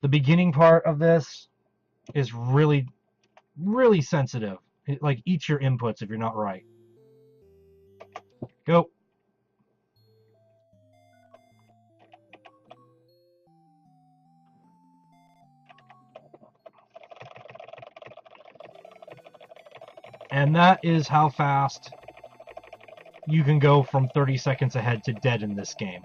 The beginning part of this is really, really sensitive. It, like, eats your inputs if you're not right. Go. And that is how fast you can go from 30 seconds ahead to dead in this game.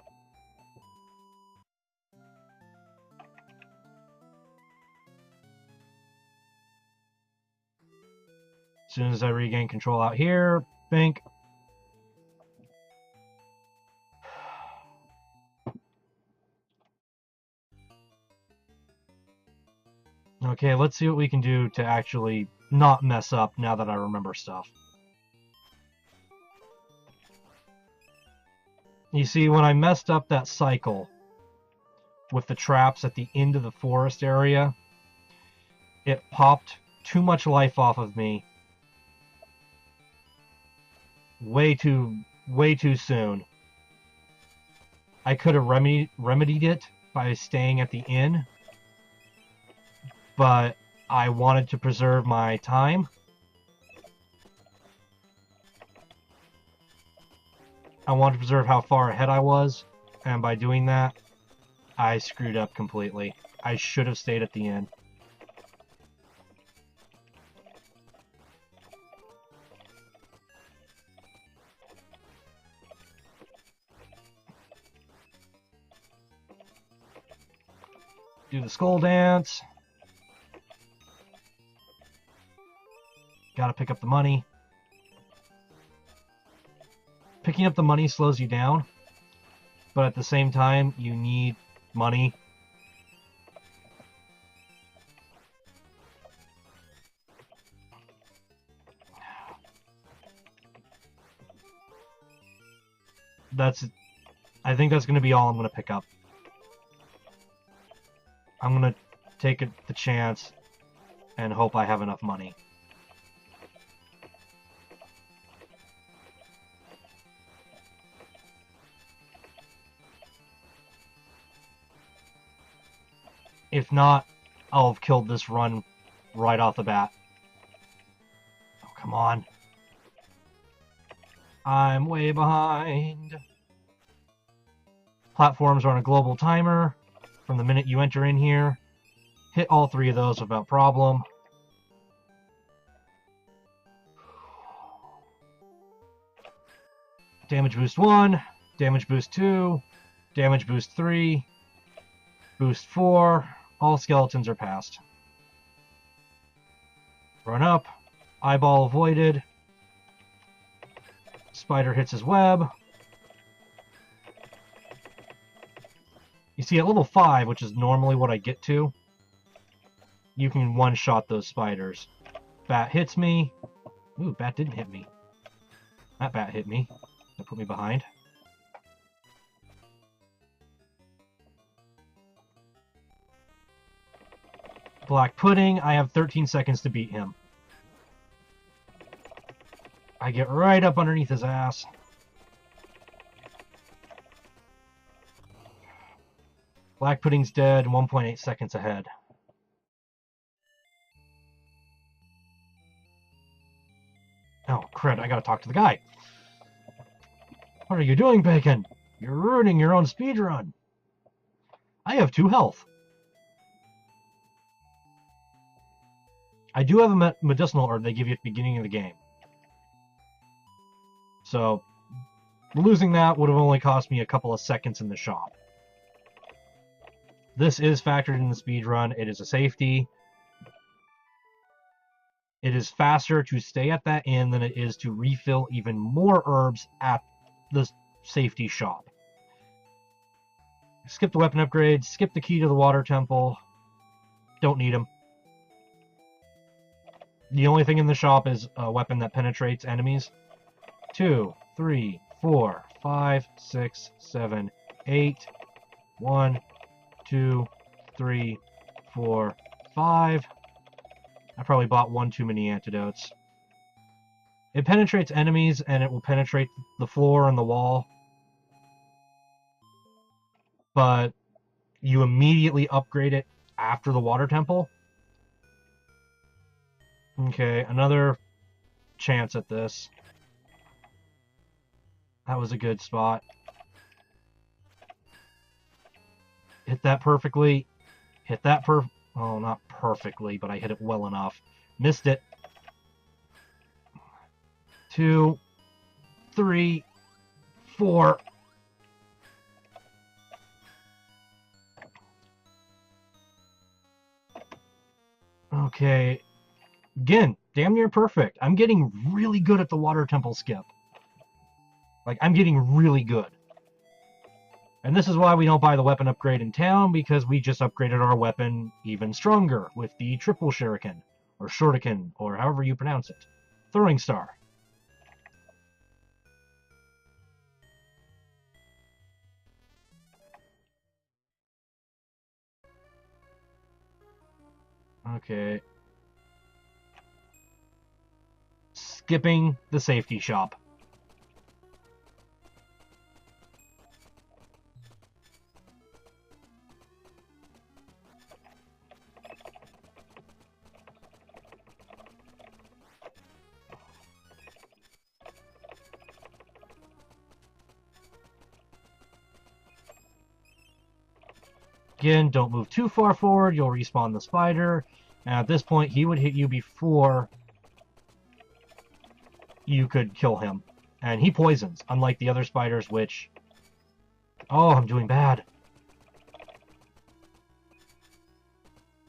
As soon as I regain control out here, think. Okay, let's see what we can do to actually not mess up now that I remember stuff. You see, when I messed up that cycle with the traps at the end of the forest area, it popped too much life off of me way too soon. I could have remedied it by staying at the inn, but I wanted to preserve my time. I wanted to preserve how far ahead I was, and by doing that, I screwed up completely. I should have stayed at the inn. Do the skull dance. Gotta pick up the money. Picking up the money slows you down, but at the same time, you need money. I think that's going to be all I'm going to pick up. I'm going to take the chance and hope I have enough money. If not, I'll have killed this run right off the bat. Oh, come on. I'm way behind. Platforms are on a global timer from the minute you enter in here. Hit all 3 of those without problem. Damage boost 1, damage boost 2, damage boost 3, boost 4. All skeletons are passed. Run up. Eyeball avoided. Spider hits his web. You see, at level 5, which is normally what I get to, you can one-shot those spiders. Bat hits me. Ooh, bat didn't hit me. That bat hit me. That put me behind. Black Pudding, I have 13 seconds to beat him. I get right up underneath his ass. Black Pudding's dead, 1.8 seconds ahead. Oh, crud, I gotta talk to the guy. What are you doing, Bacon? You're ruining your own speedrun. I have 2 health. I do have a medicinal herb they give you at the beginning of the game. So, losing that would have only cost me a couple of seconds in the shop. This is factored in the speedrun. It is a safety. It is faster to stay at that inn than it is to refill even more herbs at the safety shop. Skip the weapon upgrades. Skip the key to the water temple. Don't need them. The only thing in the shop is a weapon that penetrates enemies. 2, 3, 4, 5, 6, 7, 8. 1, 2, 3, 4, 5. I probably bought 1 too many antidotes. It penetrates enemies and it will penetrate the floor and the wall. But you immediately upgrade it after the water temple. Okay, another chance at this. That was a good spot. Hit that perfectly. Hit that oh, not perfectly, but I hit it well enough. Missed it. 2, 3, 4. Okay. Again, damn near perfect. I'm getting really good at the water temple skip. Like, I'm getting really good. And this is why we don't buy the weapon upgrade in town, because we just upgraded our weapon even stronger with the triple shuriken, or shuriken, or however you pronounce it. Throwing star. Okay. Skipping the safety shop. Again, don't move too far forward, you'll respawn the spider. And at this point, he would hit you before you could kill him. And he poisons, unlike the other spiders, which... Oh, I'm doing bad.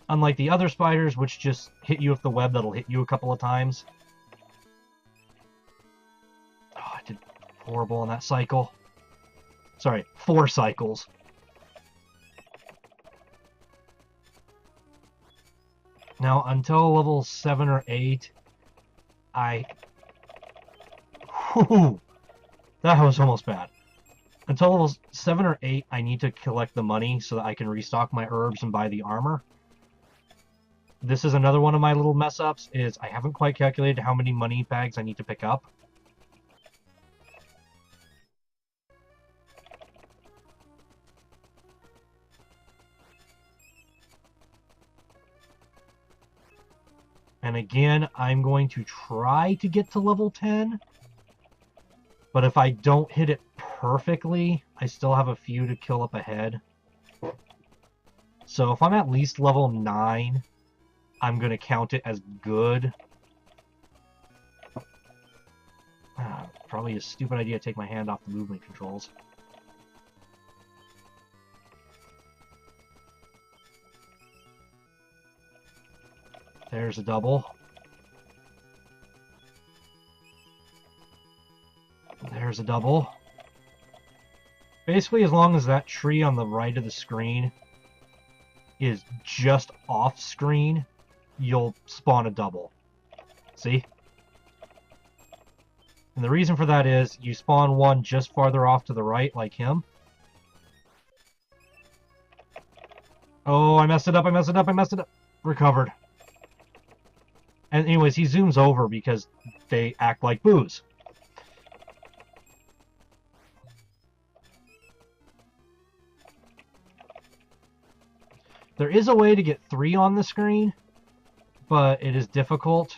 Unlike the other spiders, which just hit you with the web that'll hit you a couple of times. Oh, I did horrible on that cycle. Sorry, 4 cycles. Now, until level 7 or 8, Whew, that was almost bad. Until level 7 or 8, I need to collect the money so that I can restock my herbs and buy the armor. This is another one of my little mess-ups, is I haven't quite calculated how many money bags I need to pick up. And again, I'm going to try to get to level 10. But if I don't hit it perfectly, I still have a few to kill up ahead. So if I'm at least level 9, I'm going to count it as good. Probably a stupid idea to take my hand off the movement controls. There's a double. There's a double. Basically, as long as that tree on the right of the screen is just off screen, you'll spawn a double. See? And the reason for that is you spawn one just farther off to the right, like him. Oh, I messed it up, I messed it up, I messed it up. Recovered. And anyways, he zooms over because they act like boos. There is a way to get 3 on the screen, but it is difficult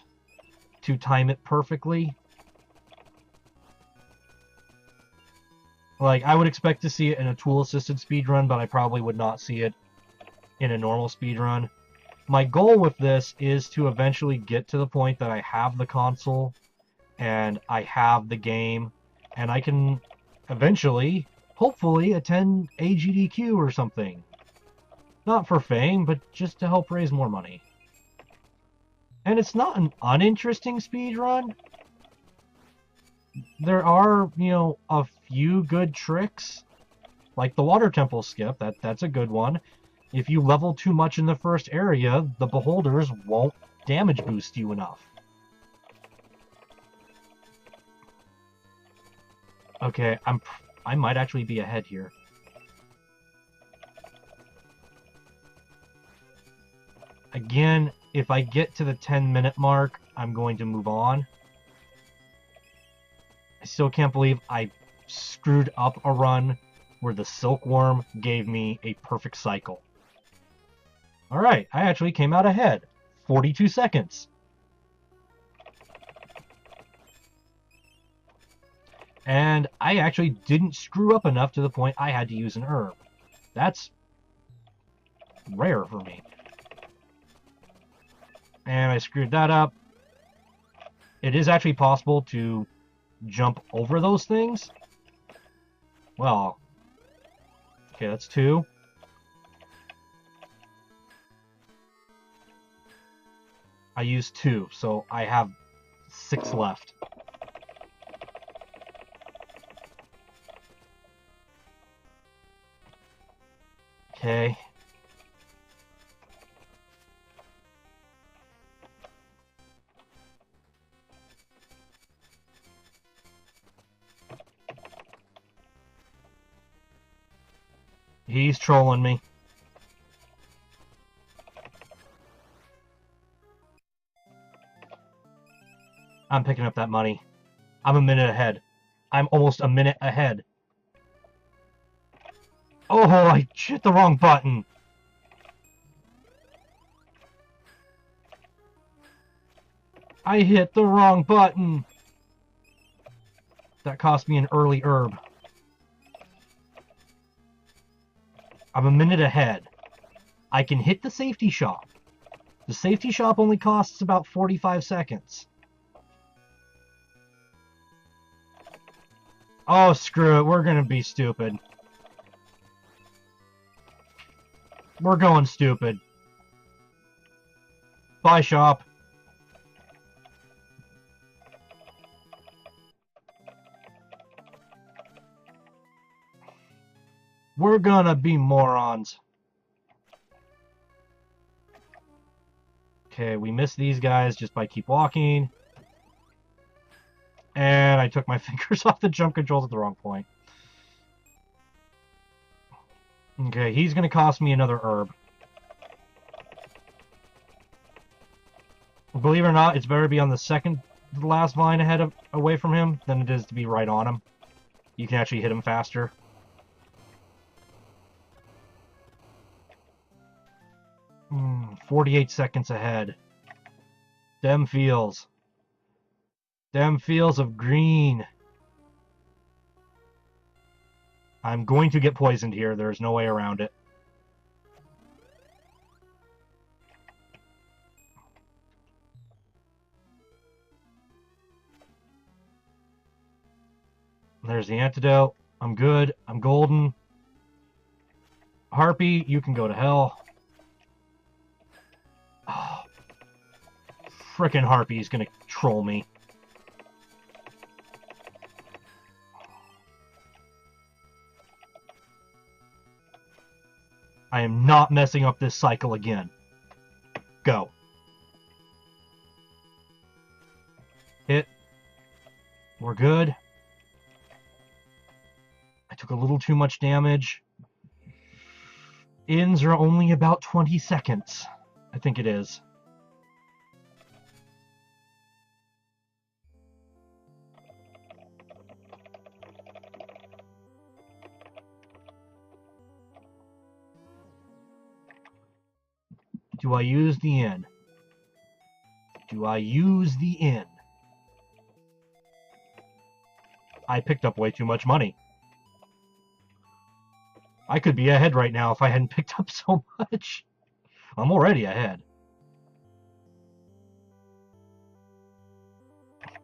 to time it perfectly. Like, I would expect to see it in a tool-assisted speedrun, but I probably would not see it in a normal speedrun. My goal with this is to eventually get to the point that I have the console, and I have the game, and I can eventually, hopefully, attend AGDQ or something. Not for fame, but just to help raise more money. And it's not an uninteresting speedrun. There are, you know, a few good tricks. Like the water temple skip, that's a good one. If you level too much in the first area, the beholders won't damage boost you enough. Okay, I might actually be ahead here. Again, if I get to the 10-minute mark, I'm going to move on. I still can't believe I screwed up a run where the silkworm gave me a perfect cycle. Alright, I actually came out ahead. 42 seconds. And I actually didn't screw up enough to the point I had to use an herb. That's rare for me. And I screwed that up. It is actually possible to jump over those things. Well, okay, that's 2. I used 2, so I have 6 left. Okay. He's trolling me. I'm picking up that money. I'm a minute ahead. I'm almost a minute ahead. Oh, I hit the wrong button. I hit the wrong button. That cost me an early herb. I'm a minute ahead. I can hit the safety shop. The safety shop only costs about 45 seconds. Oh, screw it. We're gonna be stupid. We're going stupid. Bye, shop. We're gonna be morons. Okay, we missed these guys just by keep walking. And I took my fingers off the jump controls at the wrong point. Okay, he's gonna cost me another herb. Believe it or not, it's better to be on the second to the last vine away from him than it is to be right on him. You can actually hit him faster. Hmm, 48 seconds ahead. Them feels. Them feels of green. I'm going to get poisoned here. There's no way around it. There's the antidote. I'm good. I'm golden. Harpy, you can go to hell. Oh, frickin' Harpy is gonna troll me. I am not messing up this cycle again. Go. Hit. We're good. I took a little too much damage. Ins are only about 20 seconds. I think it is. Do I use the inn? Do I use the inn? I picked up way too much money. I could be ahead right now if I hadn't picked up so much. I'm already ahead.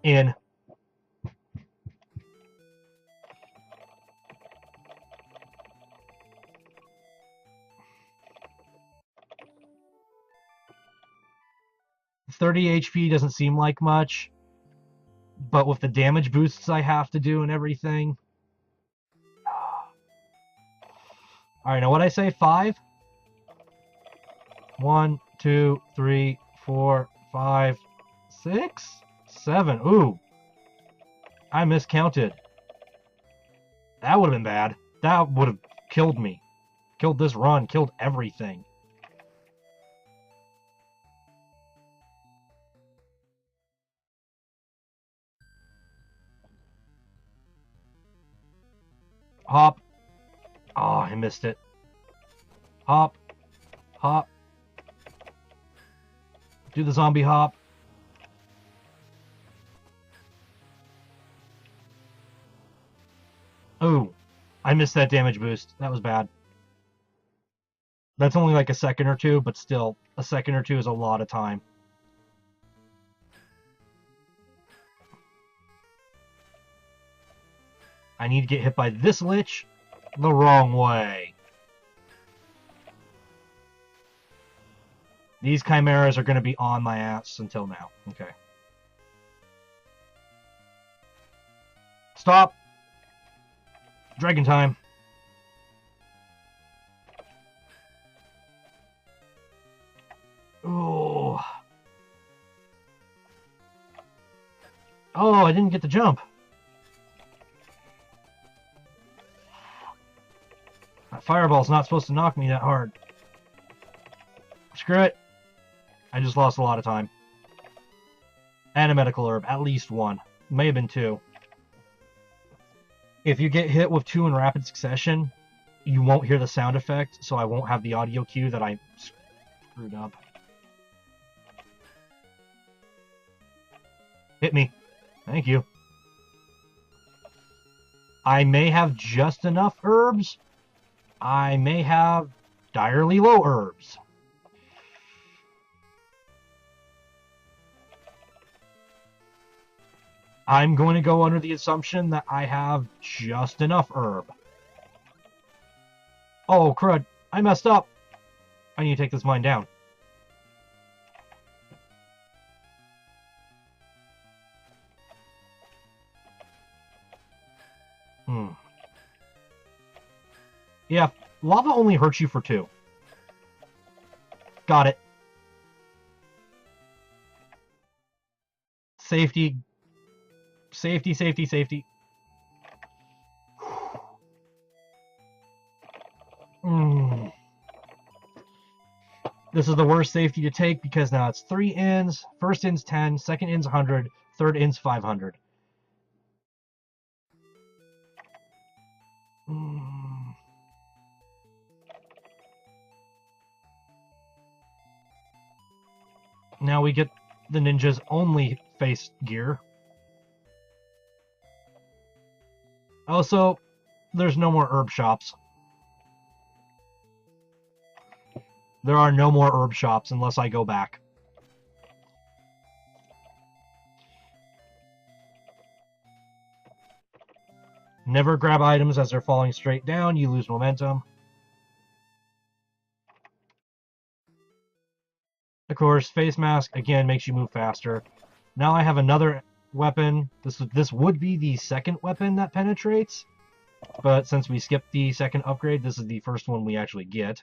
In. $30 HP doesn't seem like much, but with the damage boosts I have to do and everything. Alright, now what I say? 5? 1, 2, 3, 4, 5, 6, 7. Ooh. I miscounted. That would have been bad. That would have killed me. Killed this run. Killed everything. Hop. Oh, I missed it. Hop. Hop. Do the zombie hop. Oh, I missed that damage boost. That was bad. That's only like a second or two, but still, a second or two is a lot of time. I need to get hit by this lich the wrong way. These chimeras are going to be on my ass until now. Okay. Stop! Dragon time. Oh. Oh, I didn't get the jump. That fireball's not supposed to knock me that hard. Screw it. I just lost a lot of time. And a medical herb. At least one. May have been two. If you get hit with two in rapid succession, you won't hear the sound effect, so I won't have the audio cue that I screwed up. Hit me. Thank you. I may have just enough herbs. I may have direly low herbs. I'm going to go under the assumption that I have just enough herb. Oh, crud. I messed up. I need to take this mine down. Yeah, lava only hurts you for 2. Got it. Safety. Safety, safety, safety. This is the worst safety to take because now it's 3 ins. First in's 10, second in's 100, third in's 500. Now we get the ninja's only face gear. Also, there's no more herb shops. There are no more herb shops unless I go back. Never grab items as they're falling straight down. You lose momentum. Of course, face mask, again, makes you move faster. Now I have another weapon. This would be the second weapon that penetrates. But since we skipped the second upgrade, this is the first one we actually get.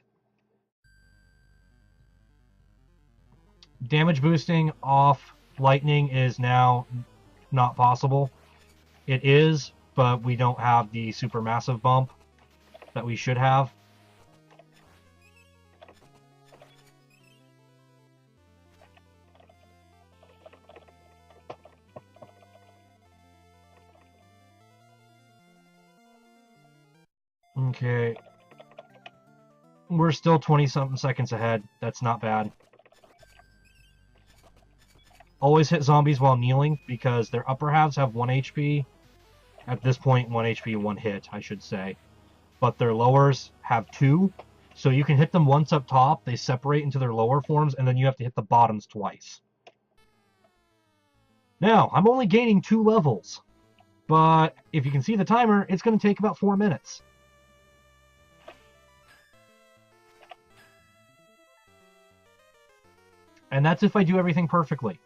Damage boosting off lightning is now not possible. It is, but we don't have the supermassive bump that we should have. Okay. We're still 20-something seconds ahead. That's not bad. Always hit zombies while kneeling because their upper halves have 1 HP. At this point, 1 HP, 1 hit, I should say. But their lowers have 2. So you can hit them once up top, they separate into their lower forms, and then you have to hit the bottoms twice. Now, I'm only gaining 2 levels. But if you can see the timer, it's going to take about 4 minutes. And that's if I do everything perfectly.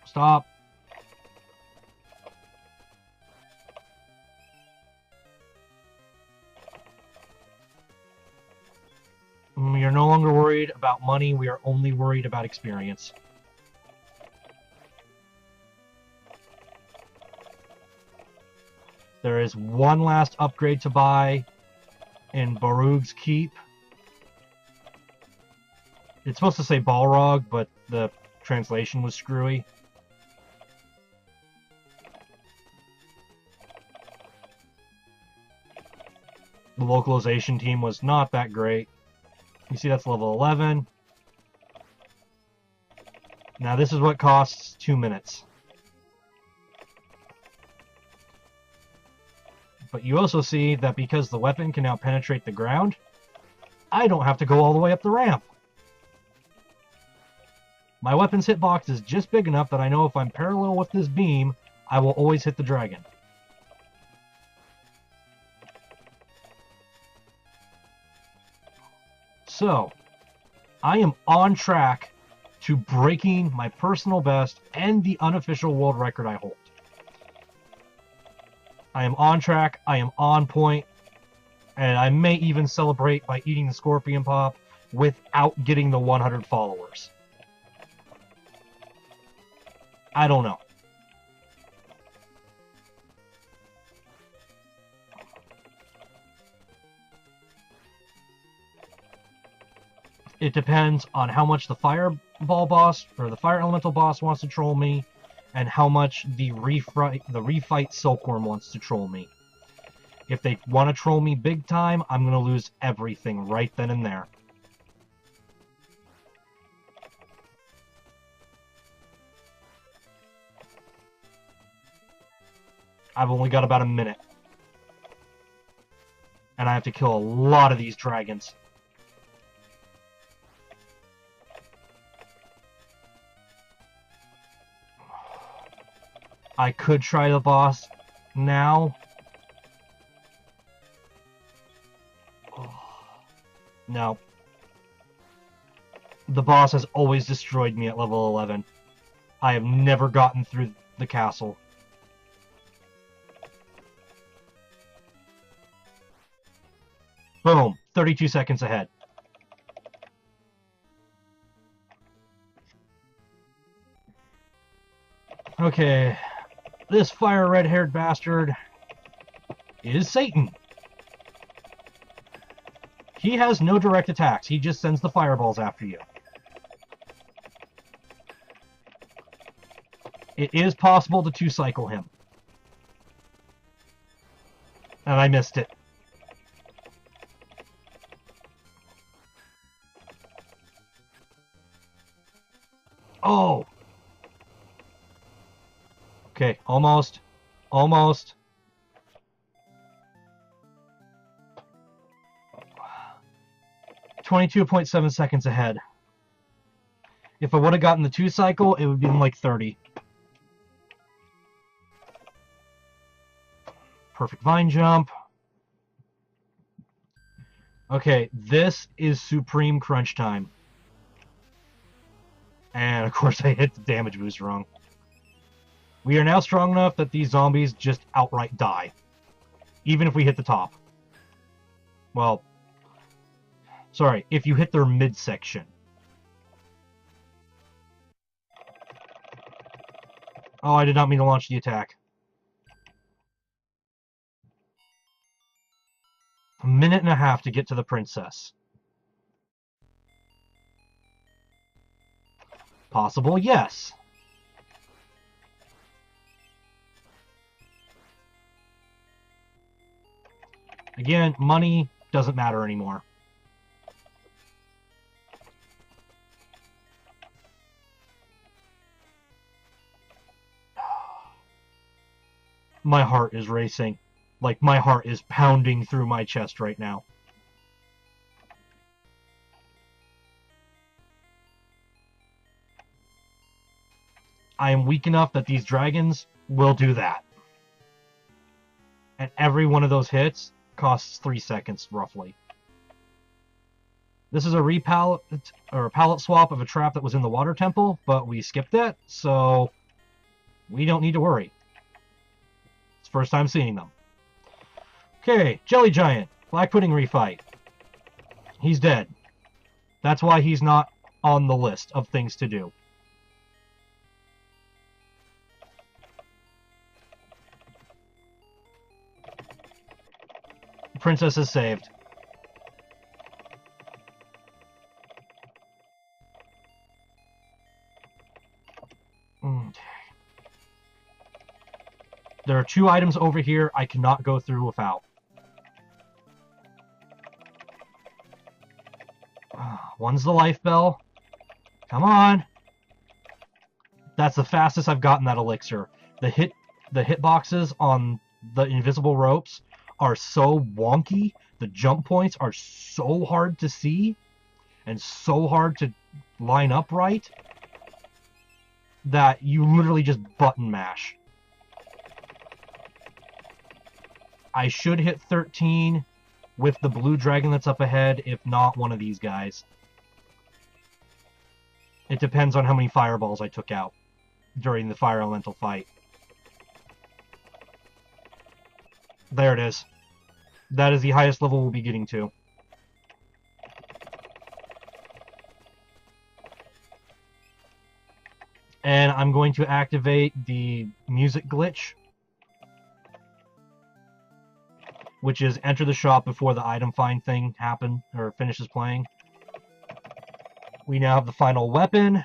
Stop. We are no longer worried about money. We are only worried about experience. There is one last upgrade to buy in Barug's Keep. It's supposed to say Balrog, but the translation was screwy. The localization team was not that great. You see that's level 11. Now this is what costs 2 minutes. But you also see that because the weapon can now penetrate the ground, I don't have to go all the way up the ramp. My weapon's hitbox is just big enough that I know if I'm parallel with this beam, I will always hit the dragon. So, I am on track to breaking my personal best and the unofficial world record I hold. I am on track, I am on point, and I may even celebrate by eating the Scorpion Pop without getting the 100 followers. I don't know. It depends on how much the Fireball boss, or the Fire Elemental boss wants to troll me, and how much the refight Silkworm wants to troll me. If they want to troll me big time, I'm going to lose everything right then and there. I've only got about a minute. And I have to kill a lot of these dragons. I could try the boss now. No. The boss has always destroyed me at level 11. I have never gotten through the castle. Boom. 32 seconds ahead. Okay. This fire red-haired bastard is Satan. He has no direct attacks. He just sends the fireballs after you. It is possible to two-cycle him. And I missed it. Oh! Okay, almost. Almost. .7 seconds ahead. If I would have gotten the two-cycle, it would be like 30. Perfect vine jump. Okay, this is supreme crunch time. And of course I hit the damage boost wrong. We are now strong enough that these zombies just outright die. Even if we hit the top. Well, sorry, if you hit their midsection. Oh, I did not mean to launch the attack. A minute and a half to get to the princess. Possible, yes. Again, money doesn't matter anymore. My heart is racing. Like, my heart is pounding through my chest right now. I am weak enough that these dragons will do that. And every one of those hits costs 3 seconds, roughly. This is a pallet swap of a trap that was in the water temple, but we skipped it, so we don't need to worry. It's the first time seeing them. Okay, Jelly Giant, Black Pudding refight. He's dead. That's why he's not on the list of things to do. Princess is saved. There are 2 items over here I cannot go through without. One's the life bell. Come on. That's the fastest I've gotten that elixir. The hitboxes on the invisible ropes are so wonky. The jump points are so hard to see and so hard to line up right that you literally just button mash. I should hit 13 with the blue dragon that's up ahead, if not one of these guys. It depends on how many fireballs I took out during the fire elemental fight. There it is. That is the highest level we'll be getting to. And I'm going to activate the music glitch, which is enter the shop before the item find thing finishes playing. We now have the final weapon.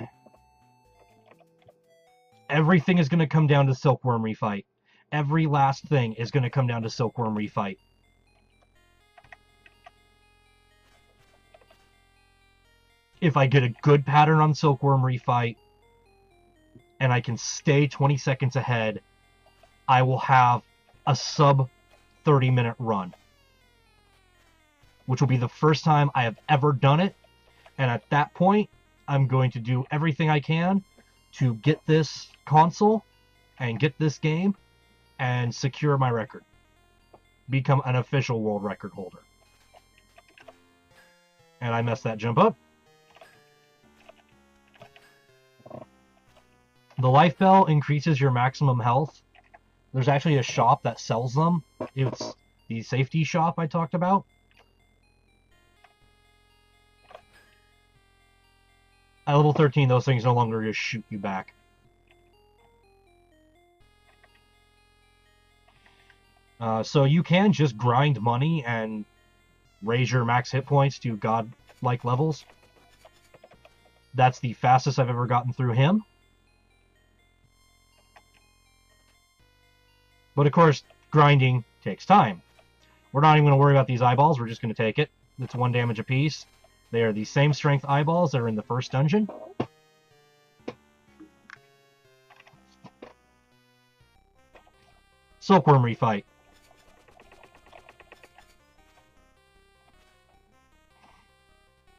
Everything is going to come down to Silkworm Refight. Every last thing is going to come down to Silkworm Refight. If I get a good pattern on Silkworm Refight, and I can stay 20 seconds ahead, I will have a sub 30-minute run, which will be the first time I have ever done it. And at that point, I'm going to do everything I can to get this console and get this game and secure my record. Become an official world record holder. And I messed that jump up. The life bell increases your maximum health. There's actually a shop that sells them. It's the safety shop I talked about. At level 13, those things no longer just shoot you back. So you can just grind money and raise your max hit points to god-like levels. That's the fastest I've ever gotten through him. But of course, grinding takes time. We're not even going to worry about these eyeballs. We're just going to take it. It's 1 damage apiece. They are the same strength eyeballs that are in the first dungeon. Silkworm Refight.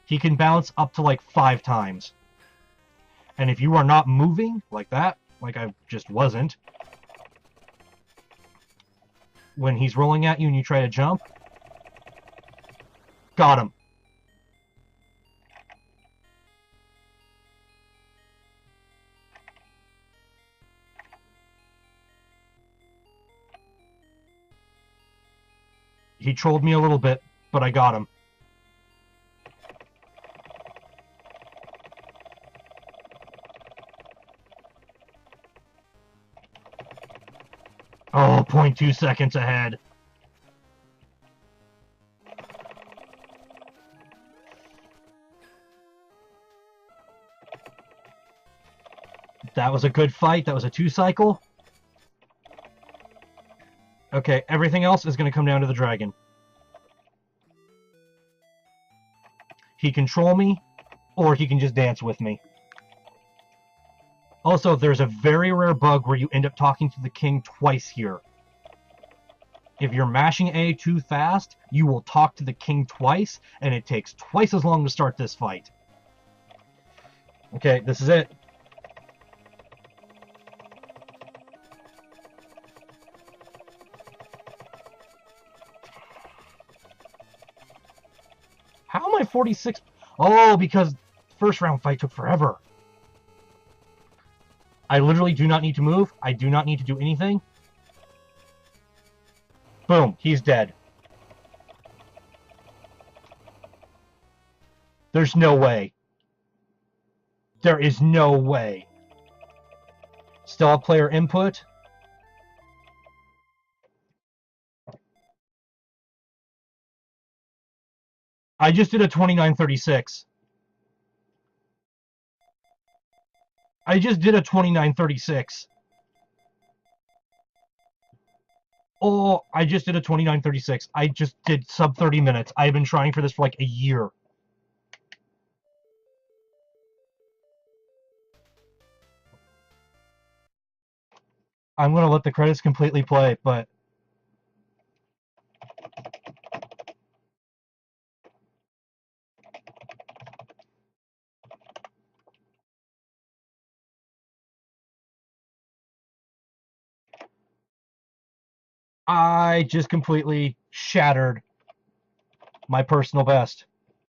He can bounce up to like 5 times. And if you are not moving like that, like I just wasn't, when he's rolling at you and you try to jump, got him. He trolled me a little bit, but I got him. Oh, 0.2 seconds ahead. That was a good fight. That was a 2-cycle. Okay, everything else is going to come down to the dragon. He can troll me, or he can just dance with me. Also, there's a very rare bug where you end up talking to the king twice here. If you're mashing A too fast, you will talk to the king twice, and it takes twice as long to start this fight. Okay, this is it. How am I 46? Oh, because first round fight took forever. I literally do not need to move. I do not need to do anything. Boom, he's dead. There's no way. There is no way. Still have player input. I just did a 29:36. I just did a 29:36. Oh, I just did a 29:36. I just did sub 30 minutes. I've been trying for this for like a year. I'm going to let the credits completely play, but I just completely shattered my personal best.